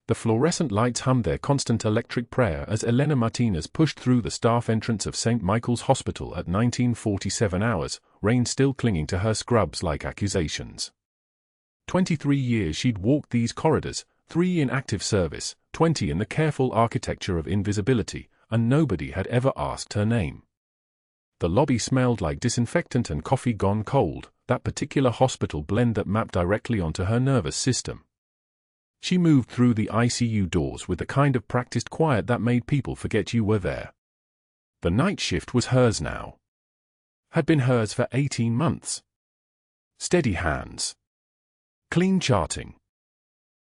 The fluorescent lights hummed their constant electric prayer as Elena Martinez pushed through the staff entrance of St. Michael's Hospital at 1947 hours, rain still clinging to her scrubs like accusations. 23 years she'd walked these corridors, 3 in active service, 20 in the careful architecture of invisibility, and nobody had ever asked her name. The lobby smelled like disinfectant and coffee gone cold, that particular hospital blend that mapped directly onto her nervous system. She moved through the ICU doors with the kind of practiced quiet that made people forget you were there. The night shift was hers now. Had been hers for 18 months. Steady hands. Clean charting.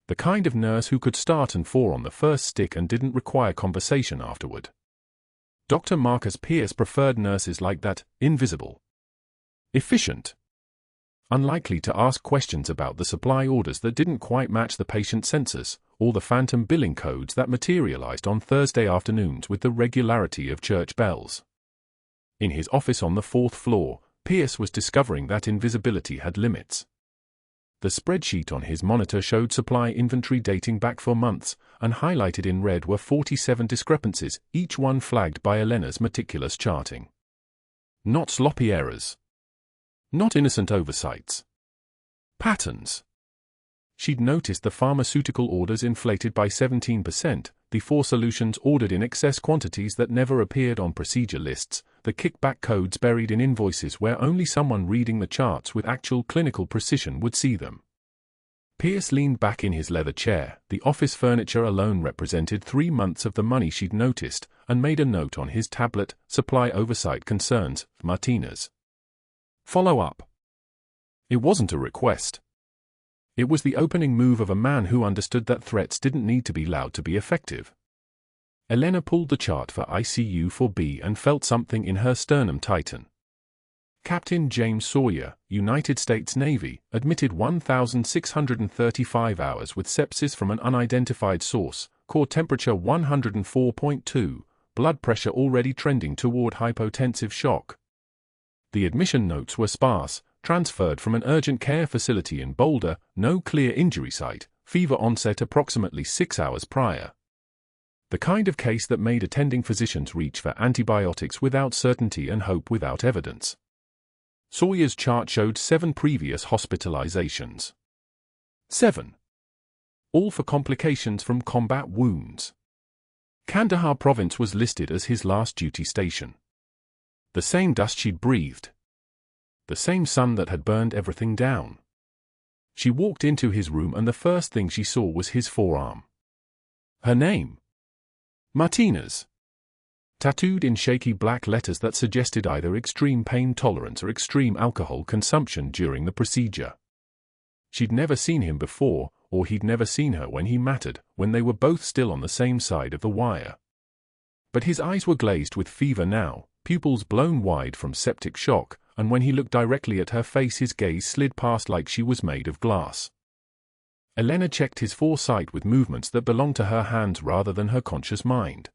The kind of nurse who could start and 4 on the first stick and didn't require conversation afterward. Dr. Marcus Pierce preferred nurses like that, invisible. Efficient. Unlikely to ask questions about the supply orders that didn't quite match the patient census, or the phantom billing codes that materialized on Thursday afternoons with the regularity of church bells. In his office on the 4th floor, Pierce was discovering that invisibility had limits. The spreadsheet on his monitor showed supply inventory dating back for months, and highlighted in red were 47 discrepancies, each one flagged by Elena's meticulous charting. Not sloppy errors. Not innocent oversights. Patterns. She'd noticed the pharmaceutical orders inflated by 17%, the 4 solutions ordered in excess quantities that never appeared on procedure lists, the kickback codes buried in invoices where only someone reading the charts with actual clinical precision would see them. Pierce leaned back in his leather chair. The office furniture alone represented 3 months of the money she'd noticed, and made a note on his tablet, supply oversight concerns, Martinez. Follow up. It wasn't a request. It was the opening move of a man who understood that threats didn't need to be loud to be effective. Elena pulled the chart for ICU 4B and felt something in her sternum tighten. Captain James Sawyer, United States Navy, admitted 1,635 hours with sepsis from an unidentified source, core temperature 104.2, blood pressure already trending toward hypotensive shock. The admission notes were sparse, transferred from an urgent care facility in Boulder, no clear injury site, fever onset approximately 6 hours prior. The kind of case that made attending physicians reach for antibiotics without certainty and hope without evidence. Sawyer's chart showed 7 previous hospitalizations. 7. All for complications from combat wounds. Kandahar province was listed as his last duty station. The same dust she'd breathed. The same sun that had burned everything down. She walked into his room and the first thing she saw was his forearm. Her name? Martinez. Tattooed in shaky black letters that suggested either extreme pain tolerance or extreme alcohol consumption during the procedure. She'd never seen him before, or he'd never seen her when he mattered, when they were both still on the same side of the wire. But his eyes were glazed with fever now, pupils blown wide from septic shock, and when he looked directly at her face his gaze slid past like she was made of glass. Elena checked his foresight with movements that belonged to her hands rather than her conscious mind.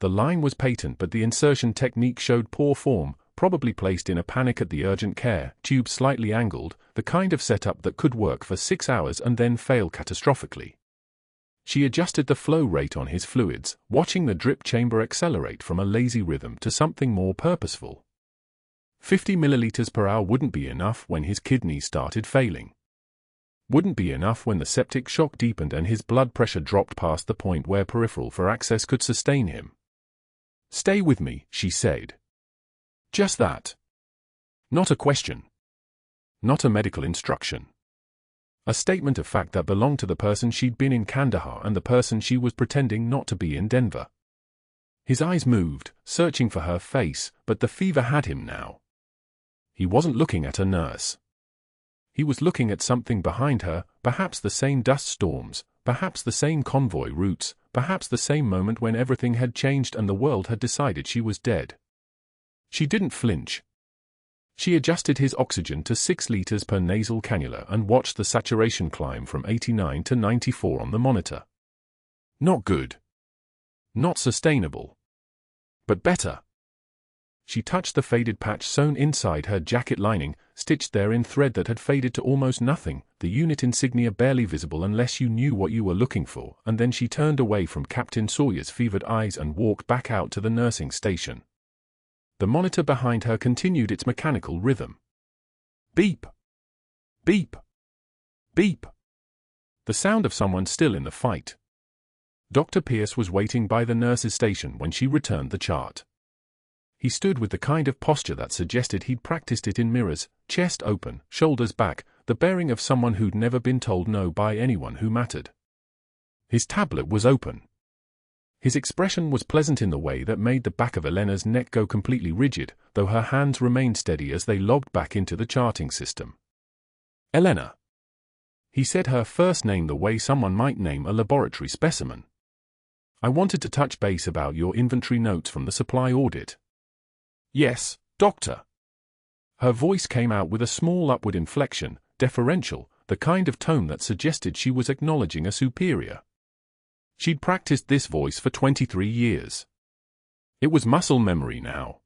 The line was patent but the insertion technique showed poor form, probably placed in a panic at the urgent care, tube slightly angled, the kind of setup that could work for 6 hours and then fail catastrophically. She adjusted the flow rate on his fluids, watching the drip chamber accelerate from a lazy rhythm to something more purposeful. 50 milliliters per hour wouldn't be enough when his kidneys started failing. Wouldn't be enough when the septic shock deepened and his blood pressure dropped past the point where peripheral for access could sustain him. "Stay with me," she said. Just that. Not a question. Not a medical instruction. A statement of fact that belonged to the person she'd been in Kandahar and the person she was pretending not to be in Denver. His eyes moved, searching for her face, but the fever had him now. He wasn't looking at a nurse. He was looking at something behind her, perhaps the same dust storms, perhaps the same convoy routes, perhaps the same moment when everything had changed and the world had decided she was dead. She didn't flinch. She adjusted his oxygen to 6 liters per nasal cannula and watched the saturation climb from 89 to 94 on the monitor. Not good. Not sustainable. But better. She touched the faded patch sewn inside her jacket lining, stitched there in thread that had faded to almost nothing, the unit insignia barely visible unless you knew what you were looking for, and then she turned away from Captain Sawyer's fevered eyes and walked back out to the nursing station. The monitor behind her continued its mechanical rhythm. Beep! Beep! Beep! The sound of someone still in the fight. Dr. Pierce was waiting by the nurse's station when she returned the chart. He stood with the kind of posture that suggested he'd practiced it in mirrors, chest open, shoulders back, the bearing of someone who'd never been told no by anyone who mattered. His tablet was open. His expression was pleasant in the way that made the back of Elena's neck go completely rigid, though her hands remained steady as they logged back into the charting system. Elena. He said her first name the way someone might name a laboratory specimen. I wanted to touch base about your inventory notes from the supply audit. Yes, Doctor. Her voice came out with a small upward inflection, deferential, the kind of tone that suggested she was acknowledging a superior. She'd practiced this voice for 23 years. It was muscle memory now.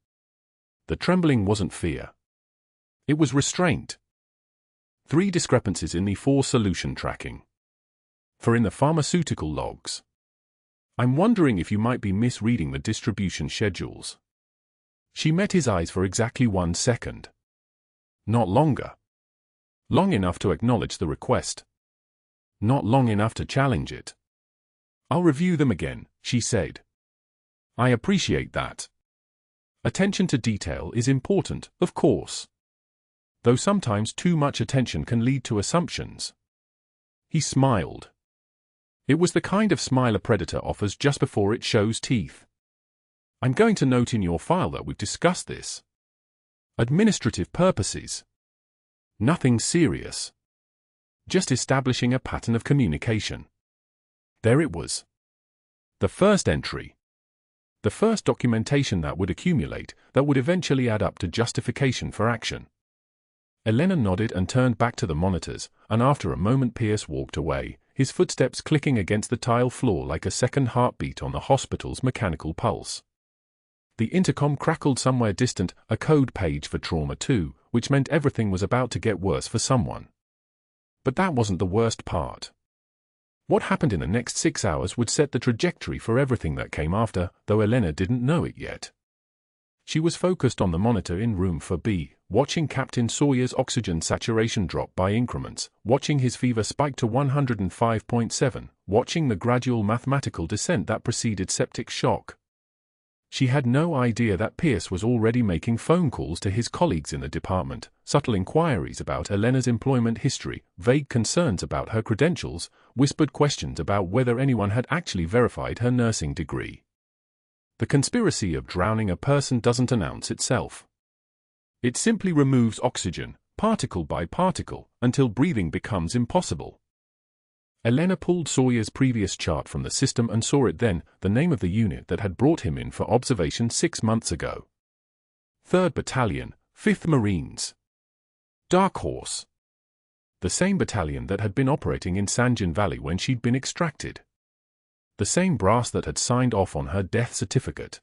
The trembling wasn't fear. It was restraint. 3 discrepancies in the 4 solution tracking. For in the pharmaceutical logs. I'm wondering if you might be misreading the distribution schedules. She met his eyes for exactly 1 second. Not longer. Long enough to acknowledge the request. Not long enough to challenge it. I'll review them again, she said. I appreciate that. Attention to detail is important, of course. Though sometimes too much attention can lead to assumptions. He smiled. It was the kind of smile a predator offers just before it shows teeth. I'm going to note in your file that we've discussed this. Administrative purposes. Nothing serious. Just establishing a pattern of communication. There it was. The first entry. The first documentation that would accumulate, that would eventually add up to justification for action. Elena nodded and turned back to the monitors, and after a moment Pierce walked away, his footsteps clicking against the tile floor like a second heartbeat on the hospital's mechanical pulse. The intercom crackled somewhere distant, a code page for Trauma 2, which meant everything was about to get worse for someone. But that wasn't the worst part. What happened in the next 6 hours would set the trajectory for everything that came after, though Elena didn't know it yet. She was focused on the monitor in room 4B, watching Captain Sawyer's oxygen saturation drop by increments, watching his fever spike to 105.7, watching the gradual mathematical descent that preceded septic shock. She had no idea that Pierce was already making phone calls to his colleagues in the department, subtle inquiries about Elena's employment history, vague concerns about her credentials, whispered questions about whether anyone had actually verified her nursing degree. The conspiracy of drowning a person doesn't announce itself. It simply removes oxygen, particle by particle, until breathing becomes impossible. Elena pulled Sawyer's previous chart from the system and saw it then, the name of the unit that had brought him in for observation 6 months ago. 3rd Battalion, 5th Marines. Dark Horse. The same battalion that had been operating in Sanjin Valley when she'd been extracted. The same brass that had signed off on her death certificate.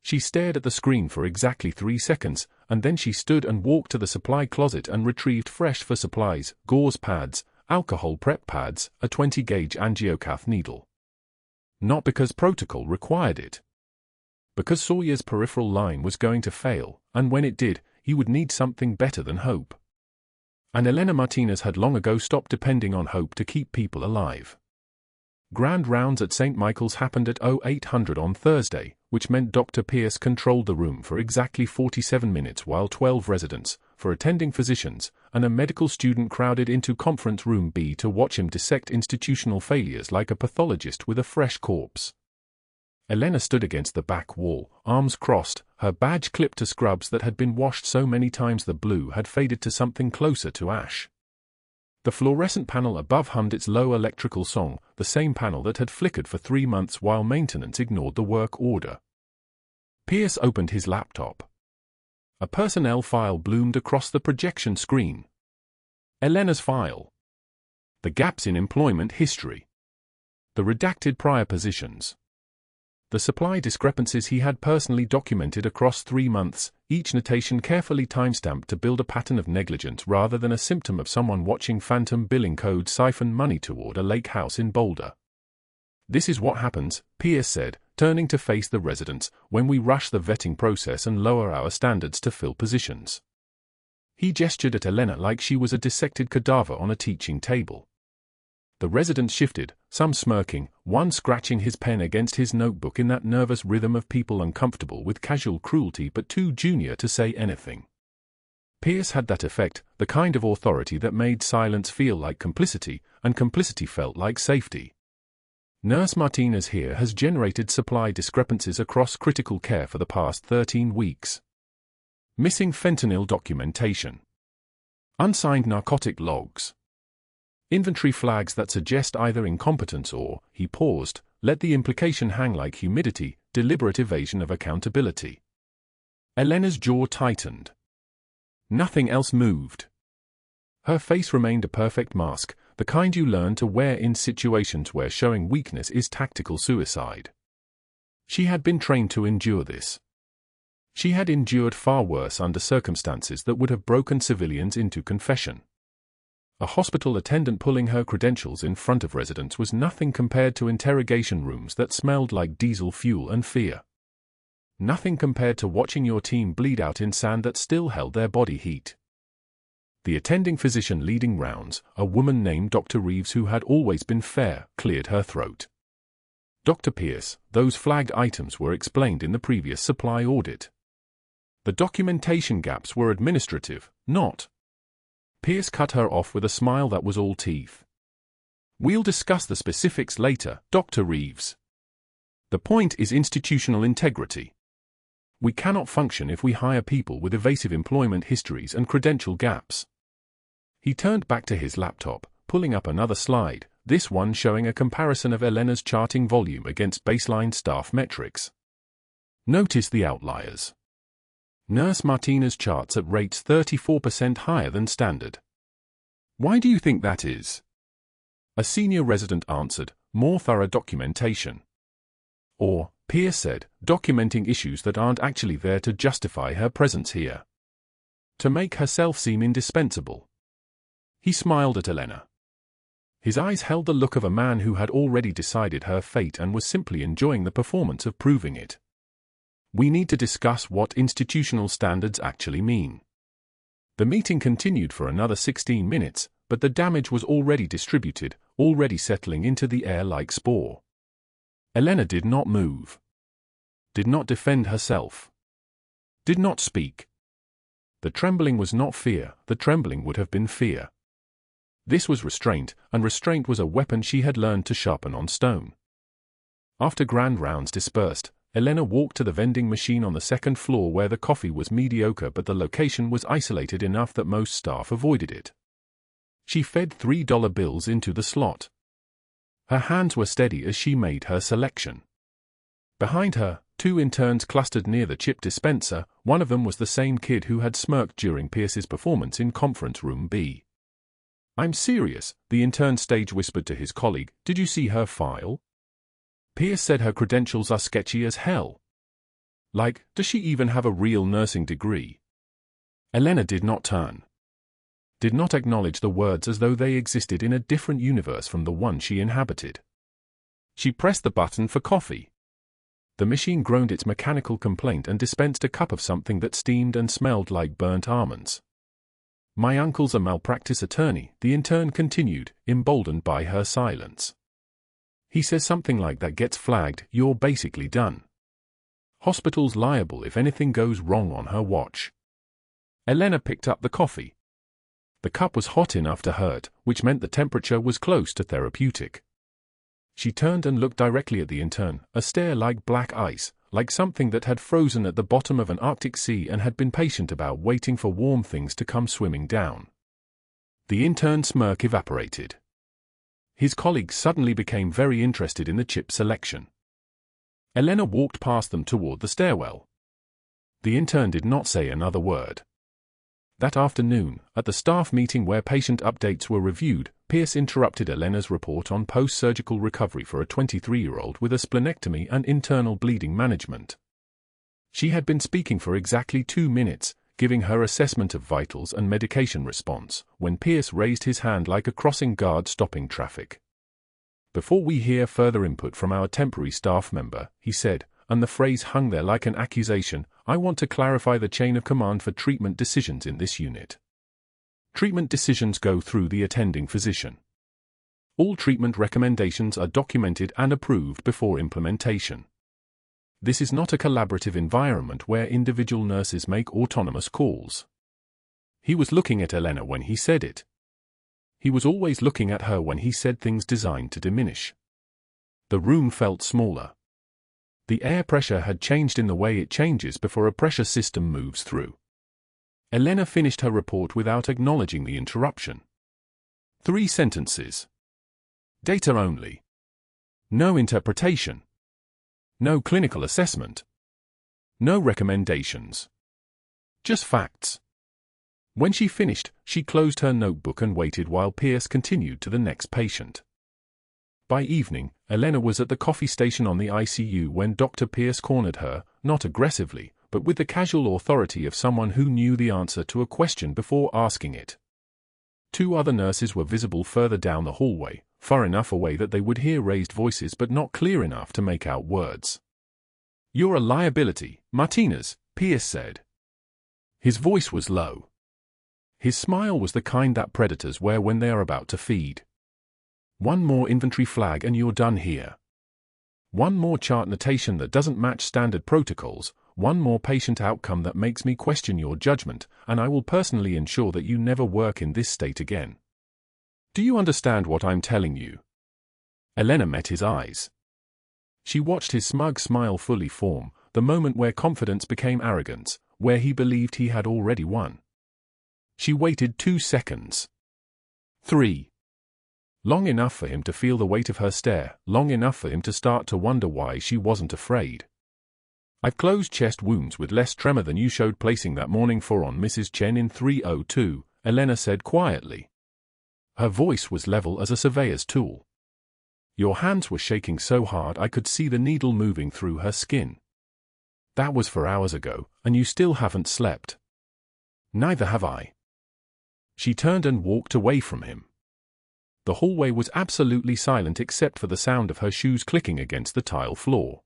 She stared at the screen for exactly 3 seconds, and then she stood and walked to the supply closet and retrieved fresh for supplies, gauze pads, alcohol prep pads, a 20-gauge angiocath needle. Not because protocol required it. Because Sawyer's peripheral line was going to fail, and when it did, he would need something better than hope. And Elena Martinez had long ago stopped depending on hope to keep people alive. Grand rounds at St. Michael's happened at 0800 on Thursday, which meant Dr. Pierce controlled the room for exactly 47 minutes while 12 residents, for attending physicians, and a medical student crowded into conference room B to watch him dissect institutional failures like a pathologist with a fresh corpse. Elena stood against the back wall, arms crossed, her badge clipped to scrubs that had been washed so many times the blue had faded to something closer to ash. The fluorescent panel above hummed its low electrical song, the same panel that had flickered for 3 months while maintenance ignored the work order. Pierce opened his laptop. A personnel file bloomed across the projection screen. Elena's file. The gaps in employment history. The redacted prior positions. the supply discrepancies he had personally documented across 3 months, each notation carefully timestamped to build a pattern of negligence rather than a symptom of someone watching phantom billing codes siphon money toward a lake house in Boulder. "This is what happens," Pierce said, turning to face the residents, "when we rush the vetting process and lower our standards to fill positions." He gestured at Elena like she was a dissected cadaver on a teaching table. The residents shifted, some smirking, one scratching his pen against his notebook in that nervous rhythm of people uncomfortable with casual cruelty but too junior to say anything. Pierce had that effect, the kind of authority that made silence feel like complicity, and complicity felt like safety. "Nurse Martinez here has generated supply discrepancies across critical care for the past 13 weeks. Missing fentanyl documentation. Unsigned narcotic logs. Inventory flags that suggest either incompetence or," he paused, "let the implication hang like humidity, deliberate evasion of accountability." Elena's jaw tightened. Nothing else moved. Her face remained a perfect mask, the kind you learn to wear in situations where showing weakness is tactical suicide. She had been trained to endure this. She had endured far worse under circumstances that would have broken civilians into confession. A hospital attendant pulling her credentials in front of residents was nothing compared to interrogation rooms that smelled like diesel fuel and fear. Nothing compared to watching your team bleed out in sand that still held their body heat. The attending physician leading rounds, a woman named Dr. Reeves who had always been fair, cleared her throat. "Dr. Pierce, those flagged items were explained in the previous supply audit. The documentation gaps were administrative, not..." Pierce cut her off with a smile that was all teeth. "We'll discuss the specifics later, Dr. Reeves. The point is institutional integrity. We cannot function if we hire people with evasive employment histories and credential gaps." He turned back to his laptop, pulling up another slide, this one showing a comparison of Elena's charting volume against baseline staff metrics. "Notice the outliers. Nurse Martinez charts at rates 34% higher than standard. Why do you think that is?" A senior resident answered, "More thorough documentation." Or, Pierce said, "documenting issues that aren't actually there to justify her presence here. To make herself seem indispensable." He smiled at Elena. His eyes held the look of a man who had already decided her fate and was simply enjoying the performance of proving it. "We need to discuss what institutional standards actually mean." The meeting continued for another 16 minutes, but the damage was already distributed, already settling into the air like spore. Elena did not move. Did not defend herself. Did not speak. The trembling was not fear, the trembling would have been fear. This was restraint, and restraint was a weapon she had learned to sharpen on stone. After grand rounds dispersed, Elena walked to the vending machine on the second floor where the coffee was mediocre but the location was isolated enough that most staff avoided it. She fed $3 bills into the slot. Her hands were steady as she made her selection. Behind her, 2 interns clustered near the chip dispenser, one of them was the same kid who had smirked during Pierce's performance in Conference Room B. "I'm serious," the intern stage whispered to his colleague, "did you see her file? Pierce said her credentials are sketchy as hell. Like, does she even have a real nursing degree?" Elena did not turn. Did not acknowledge the words as though they existed in a different universe from the one she inhabited. She pressed the button for coffee. The machine groaned its mechanical complaint and dispensed a cup of something that steamed and smelled like burnt almonds. "My uncle's a malpractice attorney," the intern continued, emboldened by her silence. "He says something like that gets flagged, you're basically done. Hospital's liable if anything goes wrong on her watch." Elena picked up the coffee. The cup was hot enough to hurt, which meant the temperature was close to therapeutic. She turned and looked directly at the intern, a stare like black ice, like something that had frozen at the bottom of an Arctic sea and had been patient about waiting for warm things to come swimming down. The intern's smirk evaporated. His colleagues suddenly became very interested in the chip selection. Elena walked past them toward the stairwell. The intern did not say another word. That afternoon, at the staff meeting where patient updates were reviewed, Pierce interrupted Elena's report on post-surgical recovery for a 23-year-old with a splenectomy and internal bleeding management. She had been speaking for exactly 2 minutes, giving her assessment of vitals and medication response, when Pierce raised his hand like a crossing guard stopping traffic. "Before we hear further input from our temporary staff member," he said, and the phrase hung there like an accusation, "I want to clarify the chain of command for treatment decisions in this unit. Treatment decisions go through the attending physician. All treatment recommendations are documented and approved before implementation. This is not a collaborative environment where individual nurses make autonomous calls." He was looking at Elena when he said it. He was always looking at her when he said things designed to diminish. The room felt smaller. The air pressure had changed in the way it changes before a pressure system moves through. Elena finished her report without acknowledging the interruption. 3 sentences. Data only. No interpretation. No clinical assessment. No recommendations. Just facts. When she finished, she closed her notebook and waited while Pierce continued to the next patient. By evening, Elena was at the coffee station on the ICU when Dr. Pierce cornered her, not aggressively, but with the casual authority of someone who knew the answer to a question before asking it. 2 other nurses were visible further down the hallway, far enough away that they would hear raised voices but not clear enough to make out words. "You're a liability, Martinez," Pierce said. His voice was low. His smile was the kind that predators wear when they are about to feed. "One more inventory flag and you're done here. One more chart notation that doesn't match standard protocols, one more patient outcome that makes me question your judgment, and I will personally ensure that you never work in this state again. Do you understand what I'm telling you?" Elena met his eyes. She watched his smug smile fully form, the moment where confidence became arrogance, where he believed he had already won. She waited 2 seconds. 3. Long enough for him to feel the weight of her stare, long enough for him to start to wonder why she wasn't afraid. "I've closed chest wounds with less tremor than you showed placing that morning for on Mrs. Chen in 302, Elena said quietly. Her voice was level as a surveyor's tool. "Your hands were shaking so hard I could see the needle moving through her skin. That was 4 hours ago, and you still haven't slept." "Neither have I." She turned and walked away from him. The hallway was absolutely silent except for the sound of her shoes clicking against the tile floor.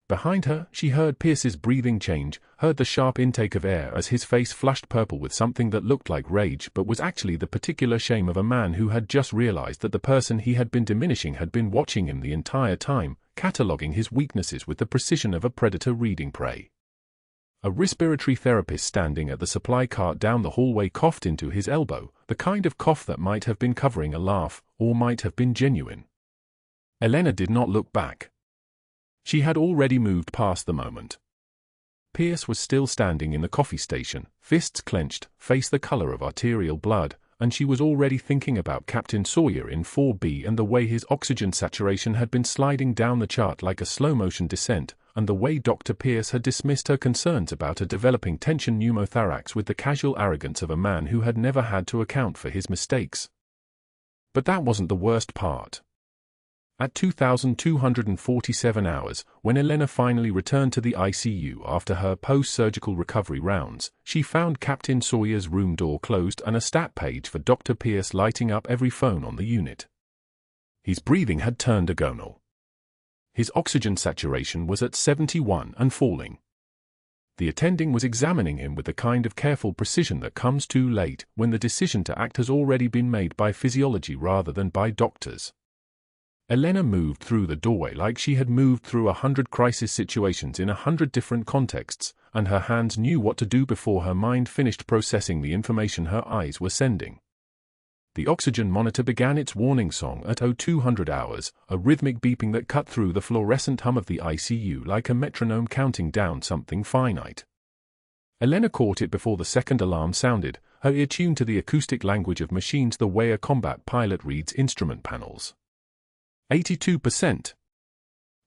Behind her, she heard Pierce's breathing change, heard the sharp intake of air as his face flushed purple with something that looked like rage but was actually the particular shame of a man who had just realized that the person he had been diminishing had been watching him the entire time, cataloging his weaknesses with the precision of a predator reading prey. A respiratory therapist standing at the supply cart down the hallway coughed into his elbow, the kind of cough that might have been covering a laugh, or might have been genuine. Elena did not look back. She had already moved past the moment. Pierce was still standing in the coffee station, fists clenched, face the color of arterial blood, and she was already thinking about Captain Sawyer in 4B and the way his oxygen saturation had been sliding down the chart like a slow-motion descent, and the way Dr. Pierce had dismissed her concerns about a developing tension pneumothorax with the casual arrogance of a man who had never had to account for his mistakes. But that wasn't the worst part. At 2,247 hours, when Elena finally returned to the ICU after her post-surgical recovery rounds, she found Captain Sawyer's room door closed and a stat page for Dr. Pierce lighting up every phone on the unit. His breathing had turned agonal. His oxygen saturation was at 71 and falling. The attending was examining him with the kind of careful precision that comes too late when the decision to act has already been made by physiology rather than by doctors. Elena moved through the doorway like she had moved through 100 crisis situations in 100 different contexts, and her hands knew what to do before her mind finished processing the information her eyes were sending. The oxygen monitor began its warning song at 0200 hours, a rhythmic beeping that cut through the fluorescent hum of the ICU like a metronome counting down something finite. Elena caught it before the second alarm sounded, her ear tuned to the acoustic language of machines the way a combat pilot reads instrument panels. 82%.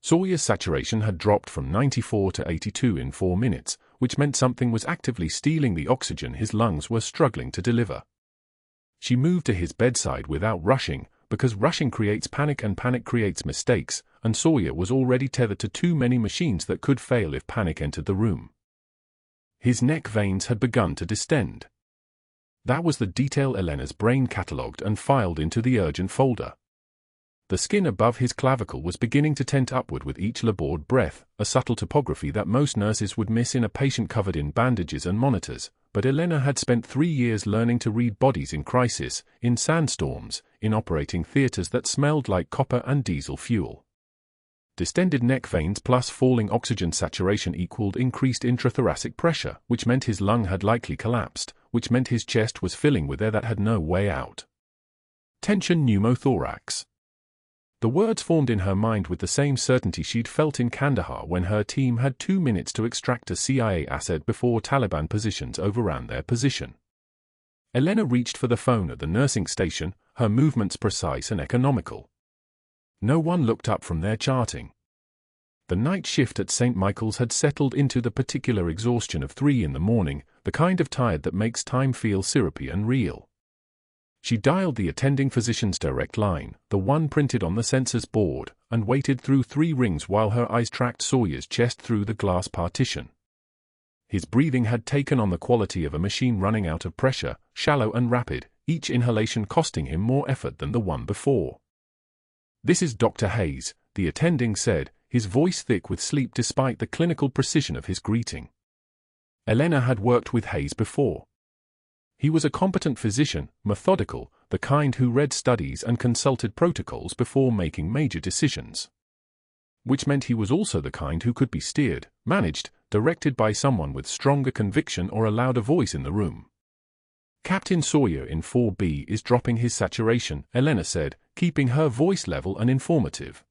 Sawyer's saturation had dropped from 94 to 82 in 4 minutes, which meant something was actively stealing the oxygen his lungs were struggling to deliver. She moved to his bedside without rushing, because rushing creates panic and panic creates mistakes, and Sawyer was already tethered to too many machines that could fail if panic entered the room. His neck veins had begun to distend. That was the detail Elena's brain catalogued and filed into the urgent folder. The skin above his clavicle was beginning to tent upward with each labored breath, a subtle topography that most nurses would miss in a patient covered in bandages and monitors, but Elena had spent 3 years learning to read bodies in crisis, in sandstorms, in operating theaters that smelled like copper and diesel fuel. Distended neck veins plus falling oxygen saturation equaled increased intrathoracic pressure, which meant his lung had likely collapsed, which meant his chest was filling with air that had no way out. Tension pneumothorax. The words formed in her mind with the same certainty she'd felt in Kandahar when her team had 2 minutes to extract a CIA asset before Taliban positions overran their position. Elena reached for the phone at the nursing station, her movements precise and economical. No one looked up from their charting. The night shift at St. Michael's had settled into the particular exhaustion of 3 in the morning, the kind of tired that makes time feel syrupy and real. She dialed the attending physician's direct line, the one printed on the census board, and waited through 3 rings while her eyes tracked Sawyer's chest through the glass partition. His breathing had taken on the quality of a machine running out of pressure, shallow and rapid, each inhalation costing him more effort than the one before. "This is Dr. Hayes," the attending said, his voice thick with sleep despite the clinical precision of his greeting. Elena had worked with Hayes before. He was a competent physician, methodical, the kind who read studies and consulted protocols before making major decisions. Which meant he was also the kind who could be steered, managed, directed by someone with stronger conviction or a louder voice in the room. "Captain Sawyer in 4B is dropping his saturation," Elena said, keeping her voice level and informative.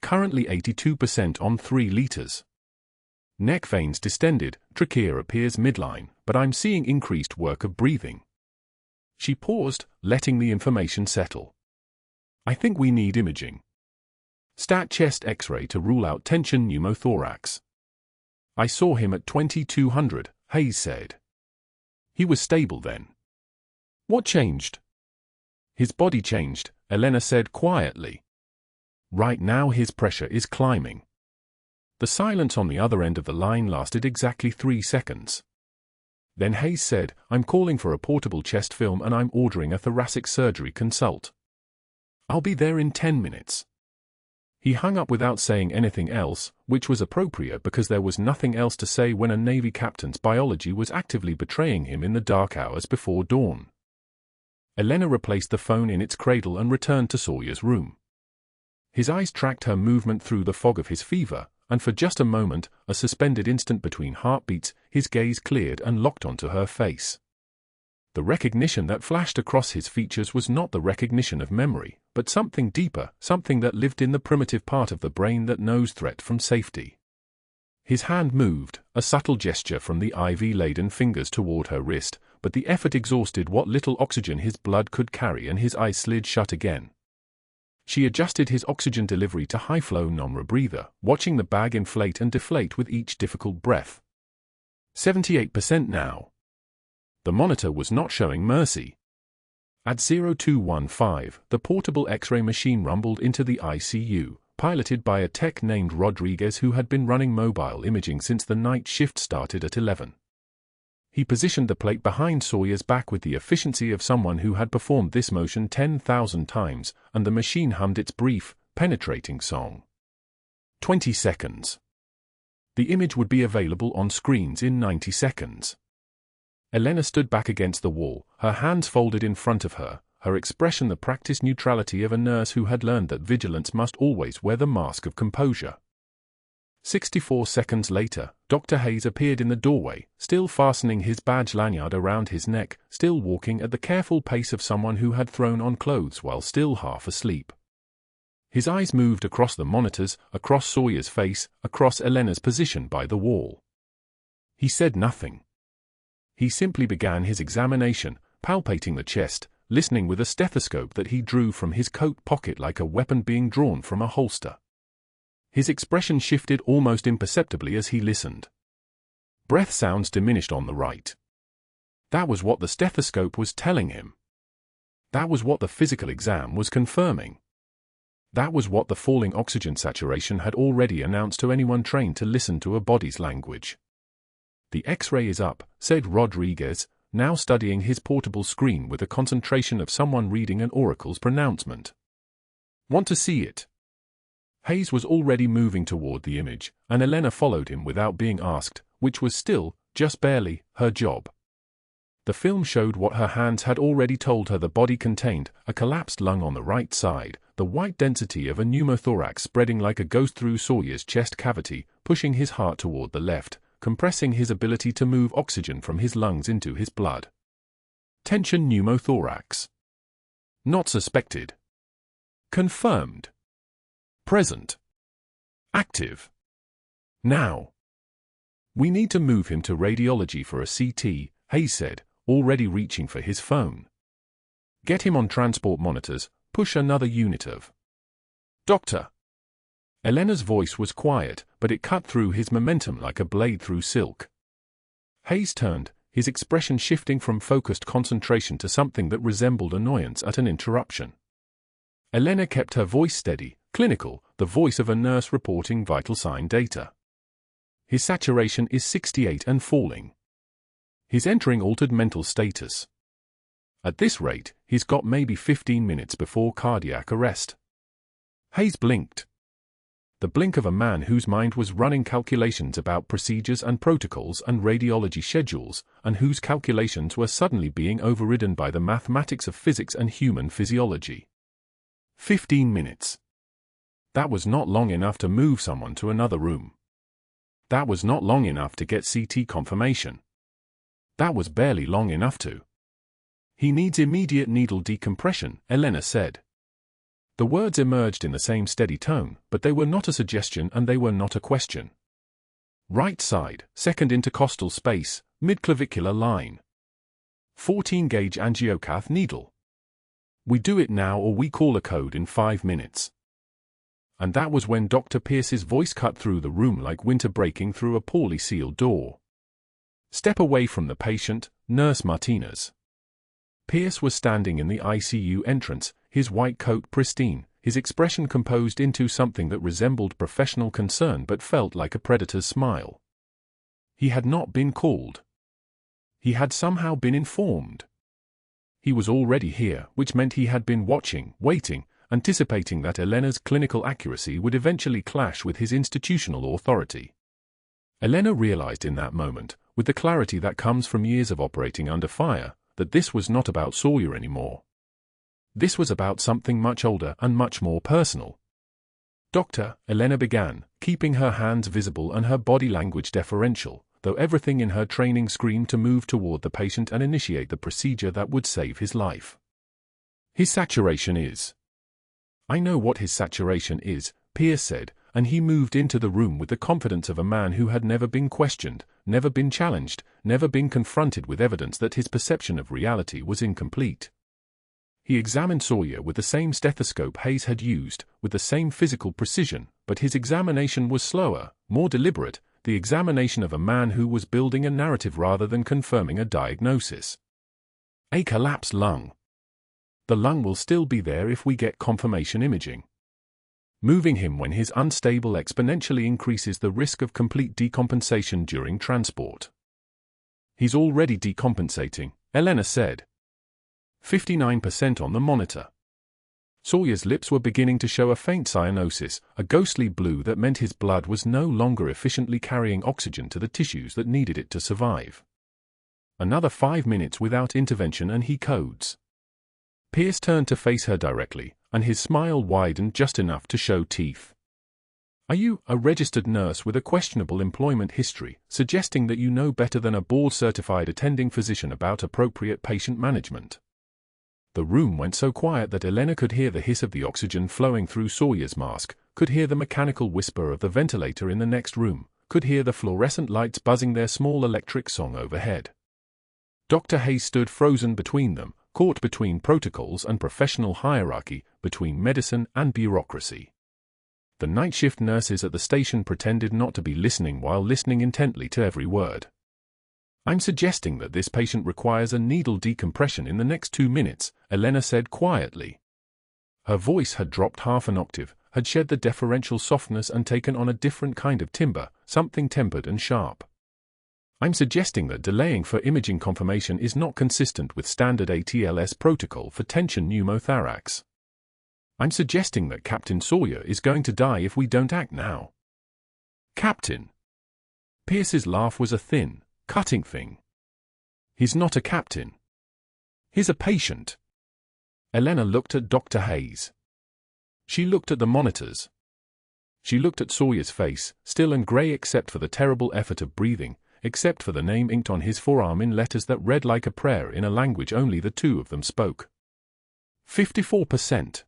"Currently 82% on 3 liters. Neck veins distended, trachea appears midline, but I'm seeing increased work of breathing." She paused, letting the information settle. "I think we need imaging. Stat chest X-ray to rule out tension pneumothorax." "I saw him at 2200, Hayes said. "He was stable then." "What changed?" "His body changed," Elena said quietly. "Right now his pressure is climbing." The silence on the other end of the line lasted exactly 3 seconds. Then Hayes said, "I'm calling for a portable chest film and I'm ordering a thoracic surgery consult. I'll be there in 10 minutes. He hung up without saying anything else, which was appropriate because there was nothing else to say when a Navy captain's biology was actively betraying him in the dark hours before dawn. Elena replaced the phone in its cradle and returned to Sawyer's room. His eyes tracked her movement through the fog of his fever, and for just a moment, a suspended instant between heartbeats, his gaze cleared and locked onto her face. The recognition that flashed across his features was not the recognition of memory, but something deeper, something that lived in the primitive part of the brain that knows threat from safety. His hand moved, a subtle gesture from the IV-laden fingers toward her wrist, but the effort exhausted what little oxygen his blood could carry and his eyes slid shut again. She adjusted his oxygen delivery to high-flow non-rebreather, watching the bag inflate and deflate with each difficult breath. 78% now. The monitor was not showing mercy. At 0215, the portable X-ray machine rumbled into the ICU, piloted by a tech named Rodriguez who had been running mobile imaging since the night shift started at 11. He positioned the plate behind Sawyer's back with the efficiency of someone who had performed this motion 10,000 times, and the machine hummed its brief, penetrating song. 20 seconds. The image would be available on screens in 90 seconds. Elena stood back against the wall, her hands folded in front of her, her expression the practiced neutrality of a nurse who had learned that vigilance must always wear the mask of composure. 64 seconds later, Dr. Hayes appeared in the doorway, still fastening his badge lanyard around his neck, still walking at the careful pace of someone who had thrown on clothes while still half asleep. His eyes moved across the monitors, across Sawyer's face, across Elena's position by the wall. He said nothing. He simply began his examination, palpating the chest, listening with a stethoscope that he drew from his coat pocket like a weapon being drawn from a holster. His expression shifted almost imperceptibly as he listened. Breath sounds diminished on the right. That was what the stethoscope was telling him. That was what the physical exam was confirming. That was what the falling oxygen saturation had already announced to anyone trained to listen to a body's language. The X-ray is up, said Rodriguez, now studying his portable screen with the concentration of someone reading an oracle's pronouncement. Want to see it? Hayes was already moving toward the image, and Elena followed him without being asked, which was still, just barely, her job. The film showed what her hands had already told her the body contained: a collapsed lung on the right side, the white density of a pneumothorax spreading like a ghost through Sawyer's chest cavity, pushing his heart toward the left, compressing his ability to move oxygen from his lungs into his blood. Tension pneumothorax. Not suspected. Confirmed. Present. Active. Now. We need to move him to radiology for a CT, Hayes said, already reaching for his phone. Get him on transport monitors, push another unit of. Doctor. Elena's voice was quiet, but it cut through his momentum like a blade through silk. Hayes turned, his expression shifting from focused concentration to something that resembled annoyance at an interruption. Elena kept her voice steady, clinical, the voice of a nurse reporting vital sign data. His saturation is 68 and falling. He's entering altered mental status. At this rate, he's got maybe 15 minutes before cardiac arrest. Hayes blinked. The blink of a man whose mind was running calculations about procedures and protocols and radiology schedules, and whose calculations were suddenly being overridden by the mathematics of physics and human physiology. 15 minutes. That was not long enough to move someone to another room. That was not long enough to get CT confirmation. That was barely long enough to. He needs immediate needle decompression, Elena said. The words emerged in the same steady tone, but they were not a suggestion and they were not a question. Right side, second intercostal space, midclavicular line. 14-gauge angiocath needle. We do it now or we call a code in 5 minutes. And that was when Dr. Pierce's voice cut through the room like winter breaking through a poorly sealed door. Step away from the patient, Nurse Martinez. Pierce was standing in the ICU entrance, his white coat pristine, his expression composed into something that resembled professional concern but felt like a predator's smile. He had not been called. He had somehow been informed. He was already here, which meant he had been watching, waiting, anticipating that Elena's clinical accuracy would eventually clash with his institutional authority. Elena realized in that moment, with the clarity that comes from years of operating under fire, that this was not about Sawyer anymore. This was about something much older and much more personal. Doctor, Elena began, keeping her hands visible and her body language deferential, though everything in her training screamed to move toward the patient and initiate the procedure that would save his life. His saturation is. I know what his saturation is, Pierce said, and he moved into the room with the confidence of a man who had never been questioned, never been challenged, never been confronted with evidence that his perception of reality was incomplete. He examined Sawyer with the same stethoscope Hayes had used, with the same physical precision, but his examination was slower, more deliberate, the examination of a man who was building a narrative rather than confirming a diagnosis. A collapsed lung. The lung will still be there if we get confirmation imaging. Moving him when he's unstable exponentially increases the risk of complete decompensation during transport. He's already decompensating, Elena said. 59% on the monitor. Sawyer's lips were beginning to show a faint cyanosis, a ghostly blue that meant his blood was no longer efficiently carrying oxygen to the tissues that needed it to survive. Another 5 minutes without intervention and he codes. Pierce turned to face her directly, and his smile widened just enough to show teeth. Are you a registered nurse with a questionable employment history, suggesting that you know better than a board-certified attending physician about appropriate patient management? The room went so quiet that Elena could hear the hiss of the oxygen flowing through Sawyer's mask, could hear the mechanical whisper of the ventilator in the next room, could hear the fluorescent lights buzzing their small electric song overhead. Dr. Hayes stood frozen between them, caught between protocols and professional hierarchy, between medicine and bureaucracy. The night shift nurses at the station pretended not to be listening while listening intently to every word. I'm suggesting that this patient requires a needle decompression in the next 2 minutes, Elena said quietly. Her voice had dropped half an octave, had shed the deferential softness and taken on a different kind of timbre, something tempered and sharp. I'm suggesting that delaying for imaging confirmation is not consistent with standard ATLS protocol for tension pneumothorax. I'm suggesting that Captain Sawyer is going to die if we don't act now. Captain. Pierce's laugh was a thin, cutting thing. He's not a captain. He's a patient. Elena looked at Dr. Hayes. She looked at the monitors. She looked at Sawyer's face, still and grey except for the terrible effort of breathing, except for the name inked on his forearm in letters that read like a prayer in a language only the two of them spoke. 54%.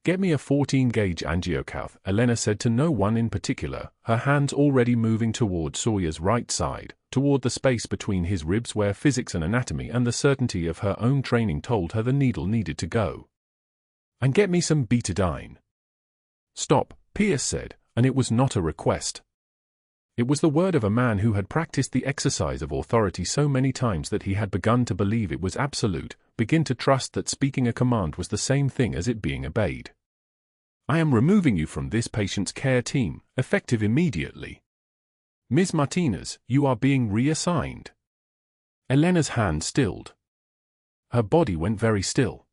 Get me a 14-gauge angiocath, Elena said to no one in particular, her hands already moving toward Sawyer's right side, toward the space between his ribs where physics and anatomy and the certainty of her own training told her the needle needed to go. And get me some betadine. Stop, Pierce said, and it was not a request. It was the word of a man who had practiced the exercise of authority so many times that he had begun to believe it was absolute, begin to trust that speaking a command was the same thing as it being obeyed. I am removing you from this patient's care team, effective immediately. Ms. Martinez, you are being reassigned. Elena's hand stilled. Her body went very still.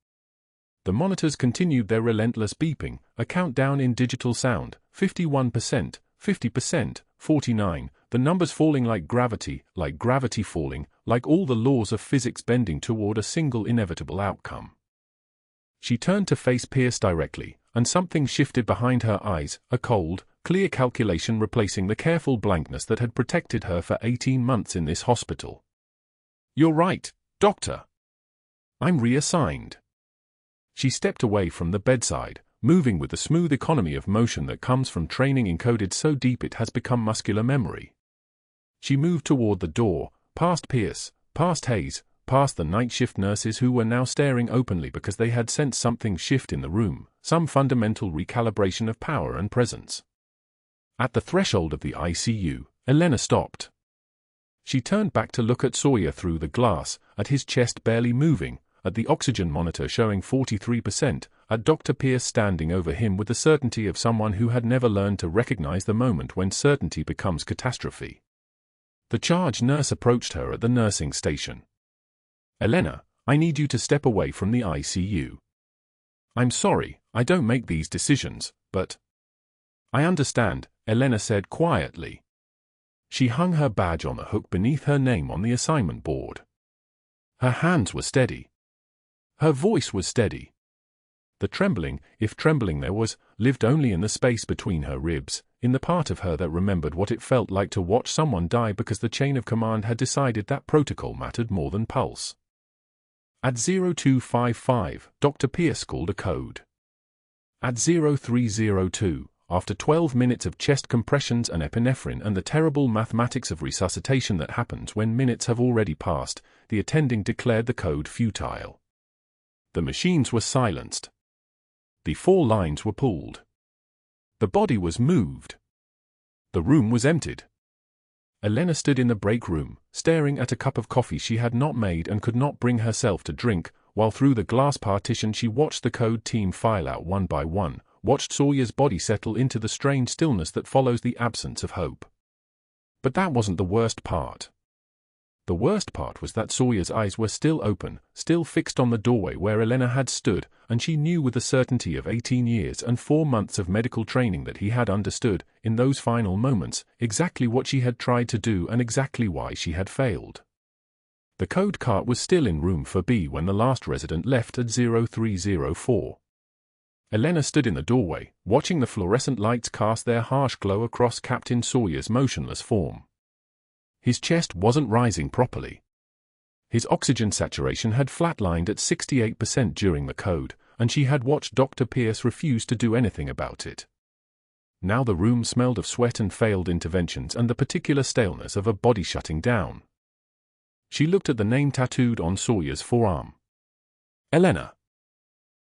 The monitors continued their relentless beeping, a countdown in digital sound, 51%, 50%, 49, the numbers falling like gravity falling, like all the laws of physics bending toward a single inevitable outcome. She turned to face Pierce directly, and something shifted behind her eyes, a cold, clear calculation replacing the careful blankness that had protected her for 18 months in this hospital. You're right, Doctor. I'm reassigned. She stepped away from the bedside, moving with the smooth economy of motion that comes from training encoded so deep it has become muscular memory. She moved toward the door, past Pierce, past Hayes, past the night shift nurses who were now staring openly because they had sensed something shift in the room, some fundamental recalibration of power and presence. At the threshold of the ICU, Elena stopped. She turned back to look at Sawyer through the glass, at his chest barely moving, at the oxygen monitor showing 43%, at Dr. Pierce standing over him with the certainty of someone who had never learned to recognize the moment when certainty becomes catastrophe. The charge nurse approached her at the nursing station. Elena, I need you to step away from the ICU. I'm sorry, I don't make these decisions, but... I understand, Elena said quietly. She hung her badge on a hook beneath her name on the assignment board. Her hands were steady. Her voice was steady. The trembling, if trembling there was, lived only in the space between her ribs, in the part of her that remembered what it felt like to watch someone die because the chain of command had decided that protocol mattered more than pulse. At 0255, Dr. Pierce called a code. At 0302, after 12 minutes of chest compressions and epinephrine and the terrible mathematics of resuscitation that happens when minutes have already passed, the attending declared the code futile. The machines were silenced. The 4 lines were pulled. The body was moved. The room was emptied. Elena stood in the break room, staring at a cup of coffee she had not made and could not bring herself to drink, while through the glass partition she watched the code team file out one by one, watched Sawyer's body settle into the strange stillness that follows the absence of hope. But that wasn't the worst part. The worst part was that Sawyer's eyes were still open, still fixed on the doorway where Elena had stood, and she knew with the certainty of 18 years and 4 months of medical training that he had understood, in those final moments, exactly what she had tried to do and exactly why she had failed. The code cart was still in room 4B when the last resident left at 0304. Elena stood in the doorway, watching the fluorescent lights cast their harsh glow across Captain Sawyer's motionless form. His chest wasn't rising properly. His oxygen saturation had flatlined at 68% during the code, and she had watched Dr. Pierce refuse to do anything about it. Now the room smelled of sweat and failed interventions and the particular staleness of a body shutting down. She looked at the name tattooed on Sawyer's forearm. Elena.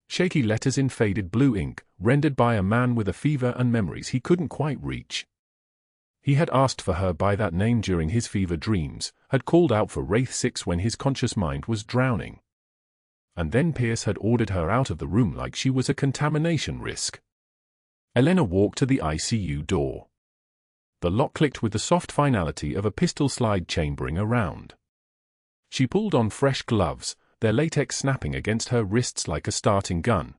Shaky letters in faded blue ink, rendered by a man with a fever and memories he couldn't quite reach. He had asked for her by that name during his fever dreams, had called out for Wraith 6 when his conscious mind was drowning. And then Pierce had ordered her out of the room like she was a contamination risk. Elena walked to the ICU door. The lock clicked with the soft finality of a pistol slide chambering around. She pulled on fresh gloves, their latex snapping against her wrists like a starting gun.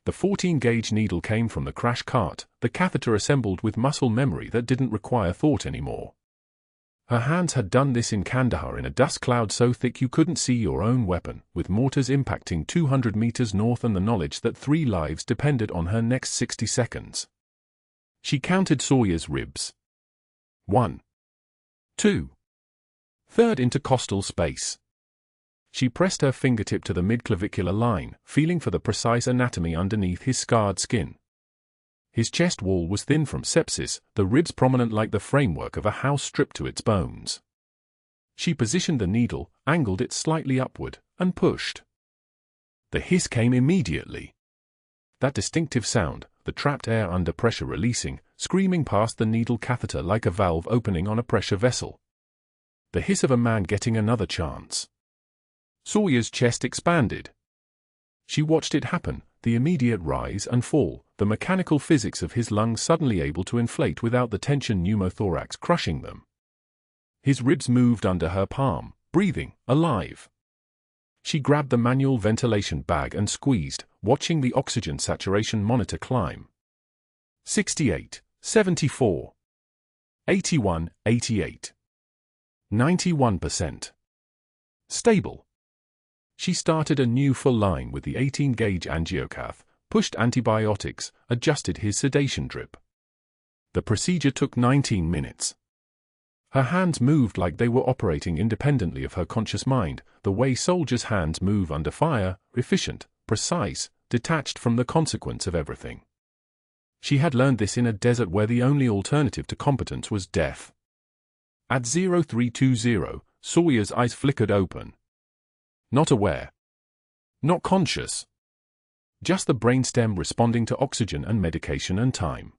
The 14-gauge needle came from the crash cart, the catheter assembled with muscle memory that didn't require thought anymore. Her hands had done this in Kandahar in a dust cloud so thick you couldn't see your own weapon, with mortars impacting 200 meters north and the knowledge that 3 lives depended on her next 60 seconds. She counted Sawyer's ribs. 1. 2. Third intercostal space. She pressed her fingertip to the midclavicular line, feeling for the precise anatomy underneath his scarred skin. His chest wall was thin from sepsis, the ribs prominent like the framework of a house stripped to its bones. She positioned the needle, angled it slightly upward, and pushed. The hiss came immediately. That distinctive sound, the trapped air under pressure releasing, screaming past the needle catheter like a valve opening on a pressure vessel. The hiss of a man getting another chance. Sawyer's chest expanded. She watched it happen, the immediate rise and fall, the mechanical physics of his lungs suddenly able to inflate without the tension pneumothorax crushing them. His ribs moved under her palm, breathing, alive. She grabbed the manual ventilation bag and squeezed, watching the oxygen saturation monitor climb. 68, 74, 81, 88, 91%. Stable. She started a new full line with the 18-gauge angiocath, pushed antibiotics, adjusted his sedation drip. The procedure took 19 minutes. Her hands moved like they were operating independently of her conscious mind, the way soldiers' hands move under fire, efficient, precise, detached from the consequence of everything. She had learned this in a desert where the only alternative to competence was death. At 0320, Sawyer's eyes flickered open. Not aware. Not conscious. Just the brainstem responding to oxygen and medication and time.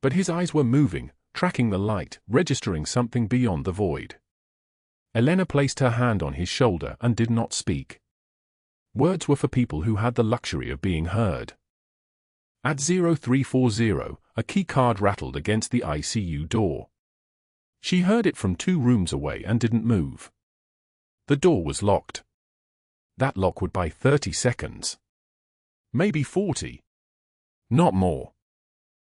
But his eyes were moving, tracking the light, registering something beyond the void. Elena placed her hand on his shoulder and did not speak. Words were for people who had the luxury of being heard. At 0340, a key card rattled against the ICU door. She heard it from 2 rooms away and didn't move. The door was locked. That lock would buy 30 seconds. Maybe 40. Not more.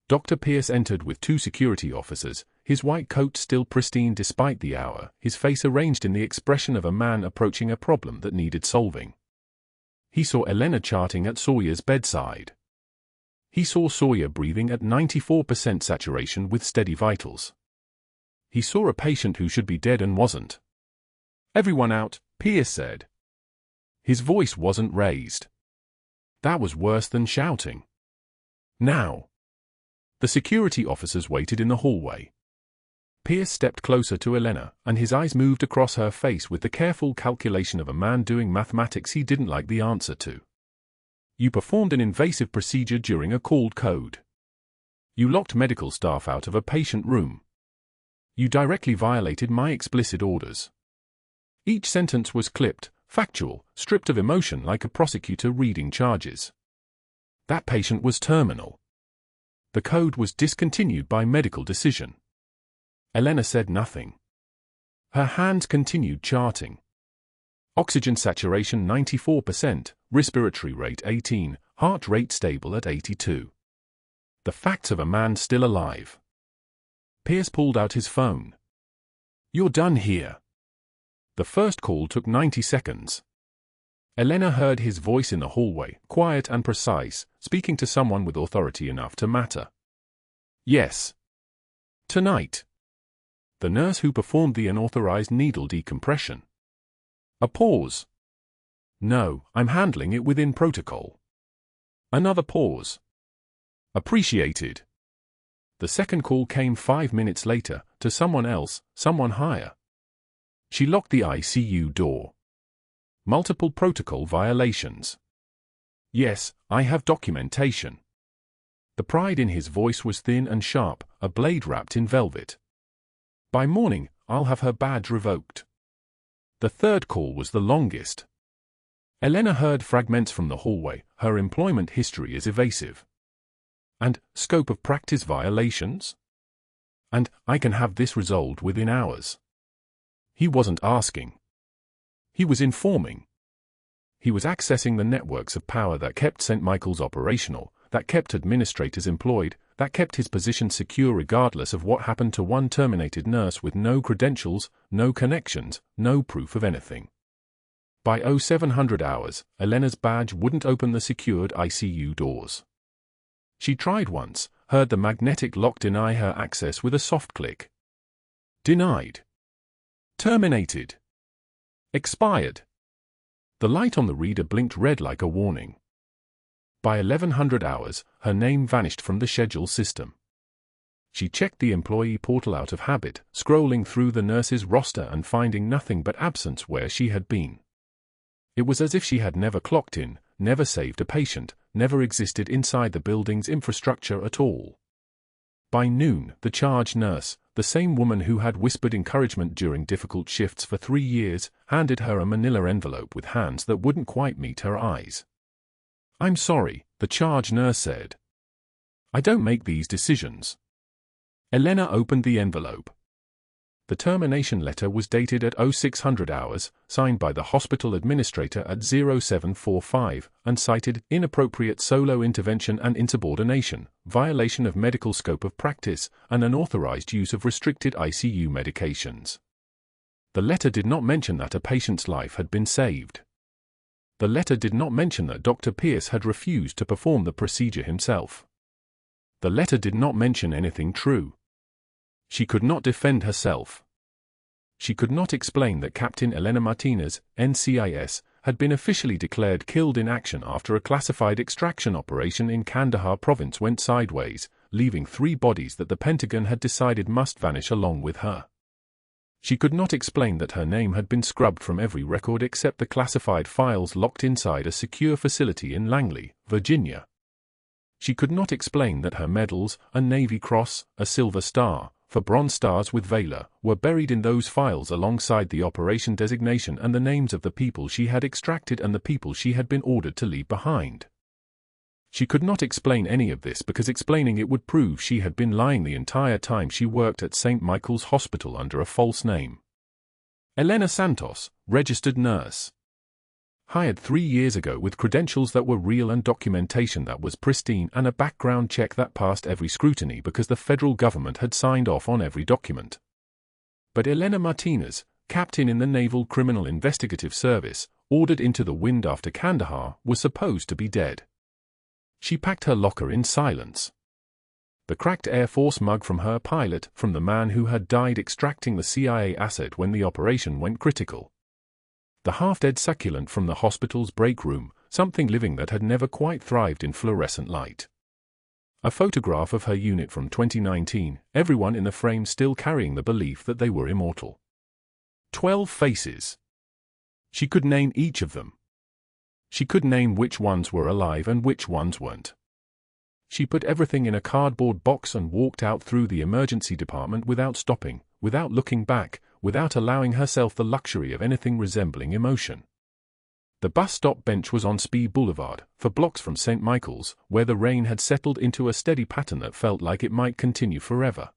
Dr. Pierce entered with 2 security officers, his white coat still pristine despite the hour, his face arranged in the expression of a man approaching a problem that needed solving. He saw Elena charting at Sawyer's bedside. He saw Sawyer breathing at 94% saturation with steady vitals. He saw a patient who should be dead and wasn't. "Everyone out," Pierce said. His voice wasn't raised. That was worse than shouting. Now. The security officers waited in the hallway. Pierce stepped closer to Elena, and his eyes moved across her face with the careful calculation of a man doing mathematics he didn't like the answer to. "You performed an invasive procedure during a called code. You locked medical staff out of a patient room. You directly violated my explicit orders." Each sentence was clipped, factual, stripped of emotion like a prosecutor reading charges. That patient was terminal. The code was discontinued by medical decision. Elena said nothing. Her hands continued charting. Oxygen saturation 94%, respiratory rate 18, heart rate stable at 82. The facts of a man still alive. Pierce pulled out his phone. "You're done here." The first call took 90 seconds. Elena heard his voice in the hallway, quiet and precise, speaking to someone with authority enough to matter. "Yes. Tonight." The nurse who performed the unauthorized needle decompression. A pause. "No, I'm handling it within protocol." Another pause. "Appreciated." The second call came 5 minutes later, to someone else, someone higher. She locked the ICU door. Multiple protocol violations. "Yes, I have documentation." The pride in his voice was thin and sharp, a blade wrapped in velvet. "By morning, I'll have her badge revoked." The third call was the longest. Elena heard fragments from the hallway. Her employment history is evasive. And scope of practice violations? And I can have this resolved within hours. He wasn't asking. He was informing. He was accessing the networks of power that kept St. Michael's operational, that kept administrators employed, that kept his position secure regardless of what happened to one terminated nurse with no credentials, no connections, no proof of anything. By 0700 hours, Elena's badge wouldn't open the secured ICU doors. She tried once, heard the magnetic lock deny her access with a soft click. Denied. Terminated. Expired. The light on the reader blinked red like a warning. By 1100 hours, her name vanished from the schedule system. She checked the employee portal out of habit, scrolling through the nurse's roster and finding nothing but absence where she had been. It was as if she had never clocked in, never saved a patient, never existed inside the building's infrastructure at all. By noon, the charge nurse, the same woman who had whispered encouragement during difficult shifts for 3 years, handed her a manila envelope with hands that wouldn't quite meet her eyes. "I'm sorry," the charge nurse said. "I don't make these decisions." Elena opened the envelope. The termination letter was dated at 0600 hours, signed by the hospital administrator at 0745, and cited inappropriate solo intervention and insubordination, violation of medical scope of practice, and unauthorized use of restricted ICU medications. The letter did not mention that a patient's life had been saved. The letter did not mention that Dr. Pierce had refused to perform the procedure himself. The letter did not mention anything true. She could not defend herself. She could not explain that Captain Elena Martinez, NCIS, had been officially declared killed in action after a classified extraction operation in Kandahar province went sideways, leaving 3 bodies that the Pentagon had decided must vanish along with her. She could not explain that her name had been scrubbed from every record except the classified files locked inside a secure facility in Langley, Virginia. She could not explain that her medals, a Navy Cross, a Silver Star, for Bronze Stars with Valor, were buried in those files alongside the operation designation and the names of the people she had extracted and the people she had been ordered to leave behind. She could not explain any of this because explaining it would prove she had been lying the entire time she worked at St. Michael's Hospital under a false name. Elena Santos, registered nurse. Hired 3 years ago with credentials that were real and documentation that was pristine and a background check that passed every scrutiny because the federal government had signed off on every document. But Elena Martinez, captain in the Naval Criminal Investigative Service, ordered into the wind after Kandahar, was supposed to be dead. She packed her locker in silence. The cracked Air Force mug from her pilot, from the man who had died extracting the CIA asset when the operation went critical. The half-dead succulent from the hospital's break room, something living that had never quite thrived in fluorescent light. A photograph of her unit from 2019, everyone in the frame still carrying the belief that they were immortal. 12 faces. She could name each of them. She could name which ones were alive and which ones weren't. She put everything in a cardboard box and walked out through the emergency department without stopping, without looking back, without allowing herself the luxury of anything resembling emotion. The bus stop bench was on Spee Boulevard, for blocks from St. Michael's, where the rain had settled into a steady pattern that felt like it might continue forever.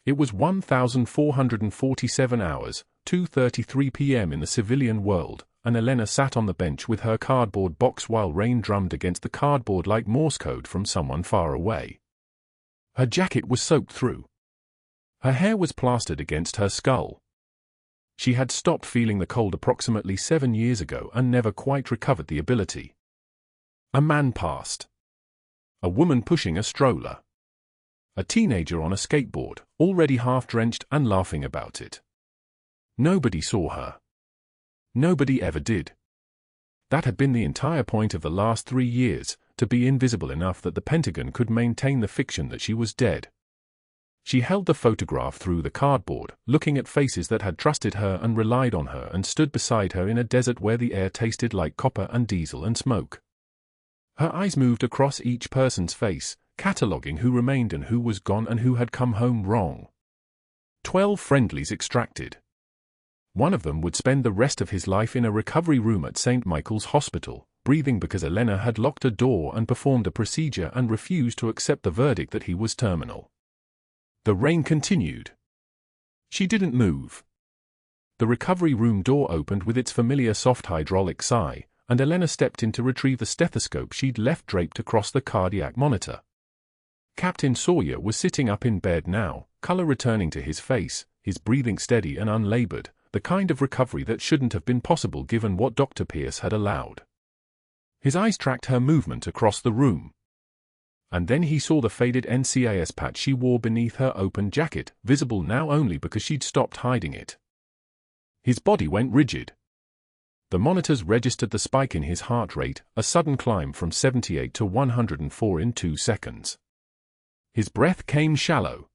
It was 1,447 hours, 2:33 p.m. in the civilian world, and Elena sat on the bench with her cardboard box while rain drummed against the cardboard like Morse code from someone far away. Her jacket was soaked through. Her hair was plastered against her skull. She had stopped feeling the cold approximately 7 years ago and never quite recovered the ability. A man passed. A woman pushing a stroller. A teenager on a skateboard, already half-drenched and laughing about it. Nobody saw her. Nobody ever did. That had been the entire point of the last 3 years, to be invisible enough that the Pentagon could maintain the fiction that she was dead. She held the photograph through the cardboard, looking at faces that had trusted her and relied on her and stood beside her in a desert where the air tasted like copper and diesel and smoke. Her eyes moved across each person's face, cataloguing who remained and who was gone and who had come home wrong. 12 friendlies extracted. One of them would spend the rest of his life in a recovery room at St. Michael's Hospital, breathing because Elena had locked a door and performed a procedure and refused to accept the verdict that he was terminal. The rain continued. She didn't move. The recovery room door opened with its familiar soft hydraulic sigh, and Elena stepped in to retrieve the stethoscope she'd left draped across the cardiac monitor. Captain Sawyer was sitting up in bed now, color returning to his face, his breathing steady and unlabored, the kind of recovery that shouldn't have been possible given what Dr. Pierce had allowed. His eyes tracked her movement across the room. And then he saw the faded NCIS patch she wore beneath her open jacket, visible now only because she'd stopped hiding it. His body went rigid. The monitors registered the spike in his heart rate, a sudden climb from 78 to 104 in 2 seconds. His breath came shallow.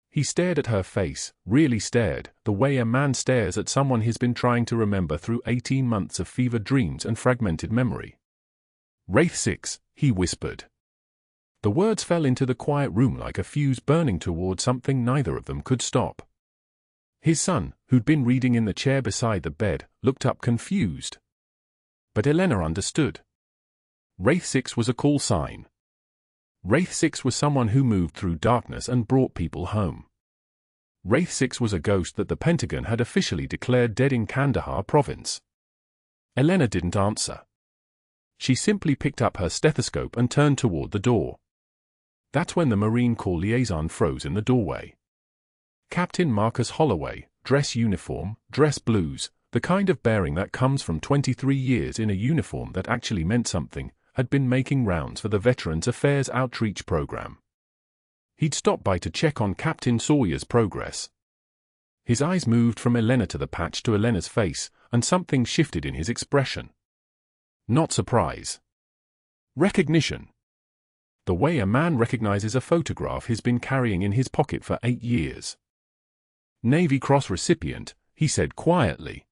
He stared at her face, really stared, the way a man stares at someone he's been trying to remember through 18 months of fevered dreams and fragmented memory. "Wraith 6, he whispered. The words fell into the quiet room like a fuse burning toward something neither of them could stop. His son, who'd been reading in the chair beside the bed, looked up confused. But Elena understood. Wraith 6 was a call sign. Wraith 6 was someone who moved through darkness and brought people home. Wraith 6 was a ghost that the Pentagon had officially declared dead in Kandahar province. Elena didn't answer. She simply picked up her stethoscope and turned toward the door. That's when the Marine Corps liaison froze in the doorway. Captain Marcus Holloway, dress uniform, dress blues, the kind of bearing that comes from 23 years in a uniform that actually meant something, had been making rounds for the Veterans Affairs Outreach Program. He'd stopped by to check on Captain Sawyer's progress. His eyes moved from Elena to the patch to Elena's face, and something shifted in his expression. Not surprise. Recognition. The way a man recognizes a photograph he's been carrying in his pocket for 8 years. Navy Cross recipient, he said quietly.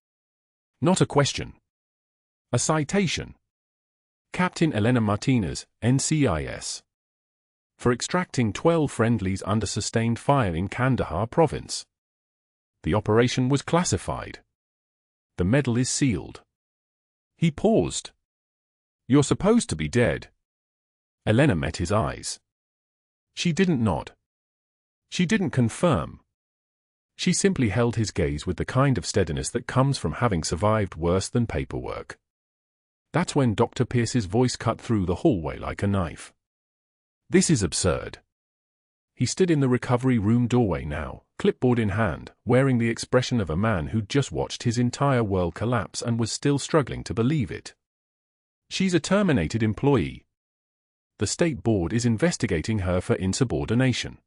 Not a question. A citation. Captain Elena Martinez, NCIS. For extracting 12 friendlies under sustained fire in Kandahar province. The operation was classified. The medal is sealed. He paused. You're supposed to be dead. Elena met his eyes. She didn't nod. She didn't confirm. She simply held his gaze with the kind of steadiness that comes from having survived worse than paperwork. That's when Dr. Pierce's voice cut through the hallway like a knife. This is absurd. He stood in the recovery room doorway now, clipboard in hand, wearing the expression of a man who'd just watched his entire world collapse and was still struggling to believe it. She's a terminated employee. The state board is investigating her for insubordination.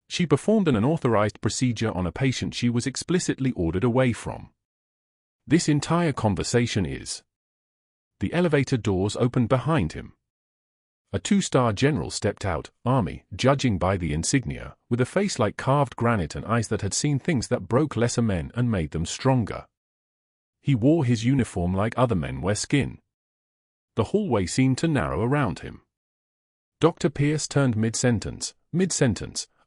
She performed an unauthorized procedure on a patient she was explicitly ordered away from. This entire conversation is. The elevator doors opened behind him. A 2-star general stepped out, Army, judging by the insignia, with a face like carved granite and eyes that had seen things that broke lesser men and made them stronger. He wore his uniform like other men wear skin. The hallway seemed to narrow around him. Dr. Pierce turned mid-sentence,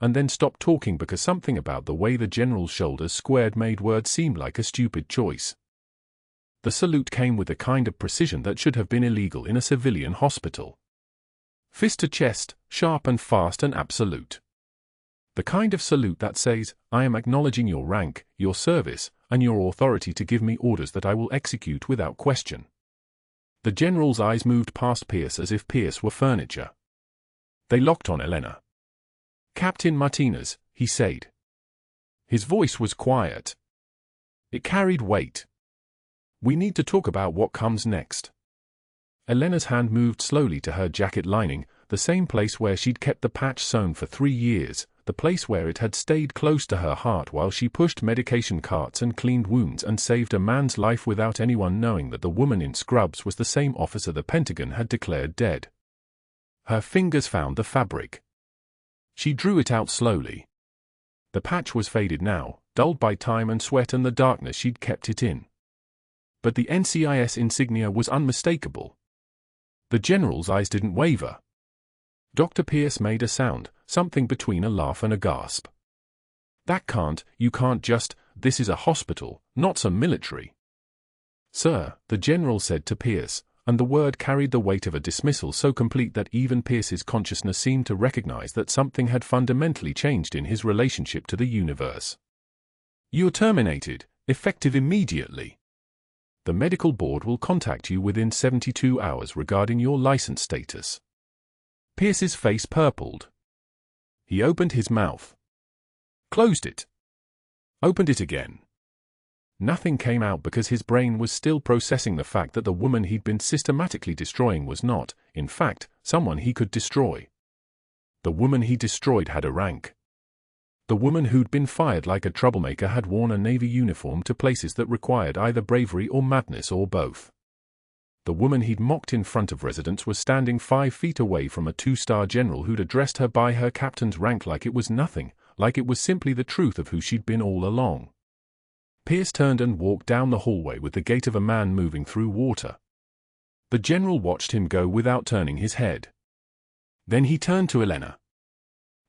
and then stopped talking because something about the way the general's shoulders squared made words seem like a stupid choice. The salute came with the kind of precision that should have been illegal in a civilian hospital. Fist to chest, sharp and fast and absolute. The kind of salute that says, I am acknowledging your rank, your service, and your authority to give me orders that I will execute without question. The general's eyes moved past Pierce as if Pierce were furniture. They locked on Elena. Captain Martinez, he said. His voice was quiet. It carried weight. We need to talk about what comes next. Elena's hand moved slowly to her jacket lining, the same place where she'd kept the patch sewn for 3 years, the place where it had stayed close to her heart while she pushed medication carts and cleaned wounds and saved a man's life without anyone knowing that the woman in scrubs was the same officer the Pentagon had declared dead. Her fingers found the fabric. She drew it out slowly. The patch was faded now, dulled by time and sweat and the darkness she'd kept it in. But the NCIS insignia was unmistakable. The general's eyes didn't waver. Dr. Pierce made a sound, something between a laugh and a gasp. You can't just, this is a hospital, not some military. Sir, the general said to Pierce, and the word carried the weight of a dismissal so complete that even Pierce's consciousness seemed to recognize that something had fundamentally changed in his relationship to the universe. You're terminated, effective immediately. The medical board will contact you within 72 hours regarding your license status. Pierce's face purpled. He opened his mouth. Closed it. Opened it again. Nothing came out because his brain was still processing the fact that the woman he'd been systematically destroying was not, in fact, someone he could destroy. The woman he destroyed had a rank. The woman who'd been fired like a troublemaker had worn a Navy uniform to places that required either bravery or madness or both. The woman he'd mocked in front of residents was standing 5 feet away from a 2-star general who'd addressed her by her captain's rank like it was nothing, like it was simply the truth of who she'd been all along. Pierce turned and walked down the hallway with the gait of a man moving through water. The general watched him go without turning his head. Then he turned to Elena.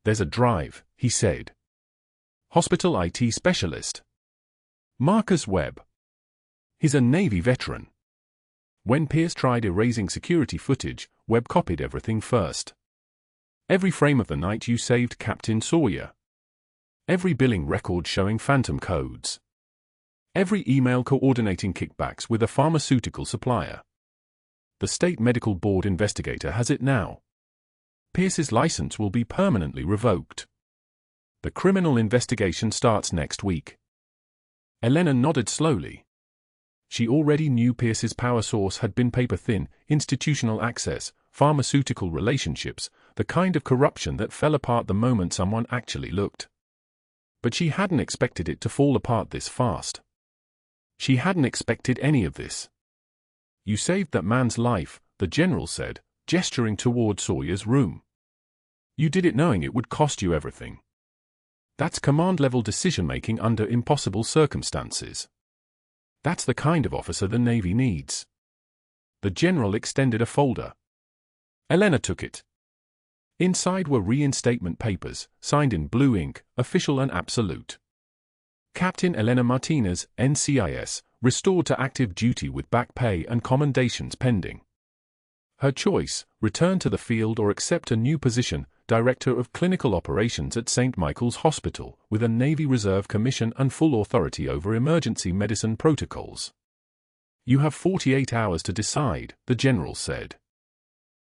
There's a drive, he said. Hospital IT specialist. Marcus Webb. He's a Navy veteran. When Pierce tried erasing security footage, Webb copied everything first. Every frame of the night you saved Captain Sawyer. Every billing record showing phantom codes. Every email coordinating kickbacks with a pharmaceutical supplier. The State Medical Board investigator has it now. Pierce's license will be permanently revoked. The criminal investigation starts next week. Elena nodded slowly. She already knew Pierce's power source had been paper-thin, institutional access, pharmaceutical relationships, the kind of corruption that fell apart the moment someone actually looked. But she hadn't expected it to fall apart this fast. She hadn't expected any of this. You saved that man's life, the general said, gesturing toward Sawyer's room. You did it knowing it would cost you everything. That's command-level decision-making under impossible circumstances. That's the kind of officer the Navy needs. The general extended a folder. Elena took it. Inside were reinstatement papers, signed in blue ink, official and absolute. Captain Elena Martinez, NCIS, restored to active duty with back pay and commendations pending. Her choice, return to the field or accept a new position, Director of Clinical Operations at St. Michael's Hospital, with a Navy Reserve commission and full authority over emergency medicine protocols. You have 48 hours to decide, the general said.